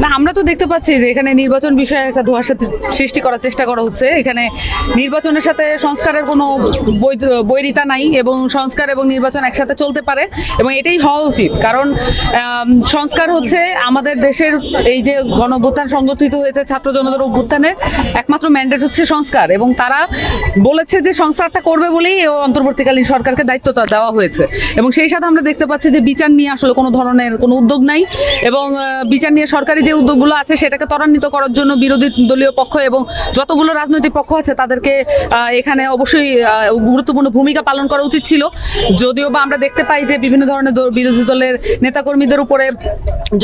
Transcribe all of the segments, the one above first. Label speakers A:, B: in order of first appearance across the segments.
A: না, আমরা তো দেখতে পাচ্ছি যে এখানে নির্বাচন বিষয়ে একটা ধোঁয়াশা সৃষ্টি করার চেষ্টা করা হচ্ছে। এখানে নির্বাচনের সাথে সংস্কারের কোনো বৈরিতা নাই এবং সংস্কার এবং নির্বাচন একসাথে চলতে পারে এবং এটাই হওয়া উচিত। কারণ সংস্কার হচ্ছে আমাদের দেশের এই যে গণঅভ্যুত্থান সংগঠিত হয়েছে, ছাত্র জনতার অভ্যুত্থানের একমাত্র ম্যান্ডেট হচ্ছে সংস্কার, এবং তারা বলেছে যে সংস্কারটা করবে বলেই অন্তর্বর্তীকালীন সরকারকে দায়িত্বটা দেওয়া হয়েছে। এবং সেই সাথে আমরা দেখতে পাচ্ছি যে বিচার নিয়ে আসলে কোনো ধরনের কোনো উদ্যোগ নাই, এবং বিচার নিয়ে সরকারি যে উদ্যোগগুলো আছে সেটাকে ত্বরান্বিত করার জন্য বিরোধী দলীয় পক্ষ এবং যতগুলো রাজনৈতিক পক্ষ আছে তাদেরকে এখানে অবশ্যই গুরুত্বপূর্ণ ভূমিকা পালন করা উচিত ছিল। যদিও বা আমরা দেখতে পাই যে বিভিন্ন ধরনের বিরোধী দলের নেতাকর্মীদের উপরে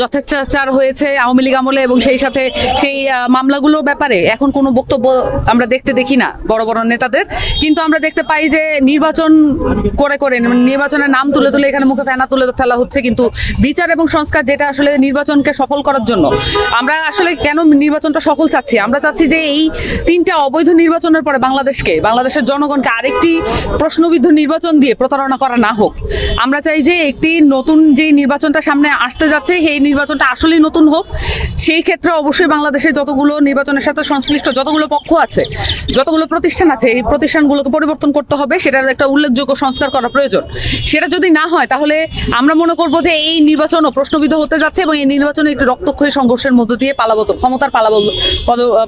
A: যথেচ্ছাচার হয়েছে আওয়ামী লীগ আমলে, এবং সেই সাথে সেই মামলাগুলোর ব্যাপারে এখন কোনো বক্তব্য আমরা দেখি না বড় বড় নেতাদের। কিন্তু আমরা দেখতে পাই যে নির্বাচন করে নির্বাচনের নাম তুলে এখানে মুখে ফেনা তুলে ফেলা হচ্ছে, কিন্তু বিচার এবং সংস্কার যেটা আসলে নির্বাচনকে সফল করার জন্য। আমরা আসলে কেন নির্বাচনটা সফল চাচ্ছি? আমরা চাচ্ছি যে এই 3টা অবৈধ নির্বাচনের পরে বাংলাদেশের জনগণকে আরেকটি প্রশ্নবিদ্ধ নির্বাচন দিয়ে প্রতারণা করা না হোক। আমরা চাই যে একটি নতুন যে নির্বাচনটা সামনে আসতে যাচ্ছে সেই নির্বাচনটা আসলেই নতুন হোক। সেই ক্ষেত্রে অবশ্যই বাংলাদেশে যতগুলো নির্বাচনের সাথে সংশ্লিষ্ট যতগুলো পক্ষ আছে, যতগুলো প্রতিষ্ঠান আছে, এই প্রতিষ্ঠানগুলোকে পরিবর্তন করতে হবে। সেটার একটা উল্লেখযোগ্য সংস্কার করা প্রয়োজন। সেটা যদি না হয় তাহলে আমরা মনে করব যে এই নির্বাচনও প্রশ্নবিদ্ধ হতে যাচ্ছে এবং এই নির্বাচনে একটি রক্তক্ষয়ী সংঘর্ষের মধ্য দিয়ে ক্ষমতার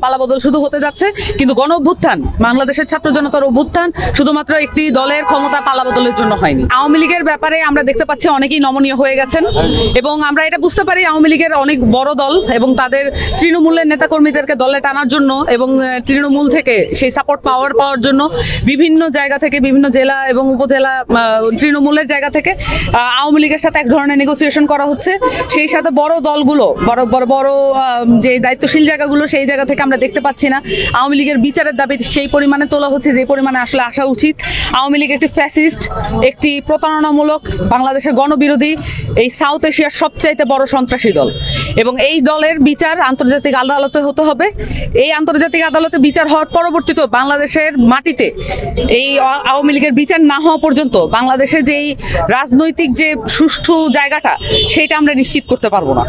A: পালাবদল শুধু হতে যাচ্ছে। কিন্তু গণ অভ্যুত্থান, বাংলাদেশের ছাত্র জনতার অভ্যুত্থান শুধুমাত্র একটি দলের ক্ষমতা পালাবদলের জন্য হয়নি। আওয়ামী লীগের ব্যাপারে আমরা দেখতে পাচ্ছি অনেকেই নমনীয় হয়ে গেছেন, এবং আমরা এটা বুঝতে পারি আওয়ামী লীগের অনেক বড় দল এবং তাদের তৃণমূলের নেতাকর্মীদেরকে দলে টানার জন্য এবং তৃণমূল থেকে সেই সাপোর্ট পাওয়ার জন্য বিভিন্ন জায়গা থেকে, বিভিন্ন জেলা এবং উপজেলা তৃণমূলের জায়গা থেকে আওয়ামী লীগের সাথে এক ধরনের নেগোসিয়েশন করা হচ্ছে। সেই সাথে বড় দলগুলো বড় যে দায়িত্বশীল জায়গাগুলো, সেই জায়গা থেকে আমরা দেখতে পাচ্ছি না আওয়ামী লীগের বিচারের দাবি সেই পরিমাণে তোলা হচ্ছে যে পরিমাণে আসলে আসা উচিত। আওয়ামী লীগ একটি ফ্যাসিস্ট, একটি প্রতারণামূলক, বাংলাদেশের গণবিরোধী, এই সাউথ এশিয়ার সবচাইতে বড় সন্ত্রাসী দল, এবং এই দলের বিচার আন্তর্জাতিক আদালতে হতে হবে। এই আন্তর্জাতিক আদালতে বিচার হওয়ার পরবর্তীতে বাংলাদেশের মাটিতে এই আওয়ামী লীগের বিচার না হওয়া পর্যন্ত বাংলাদেশে যেই রাজনৈতিক যে সুষ্ঠু জায়গাটা, সেটা আমরা নিশ্চিত করতে পারবো না।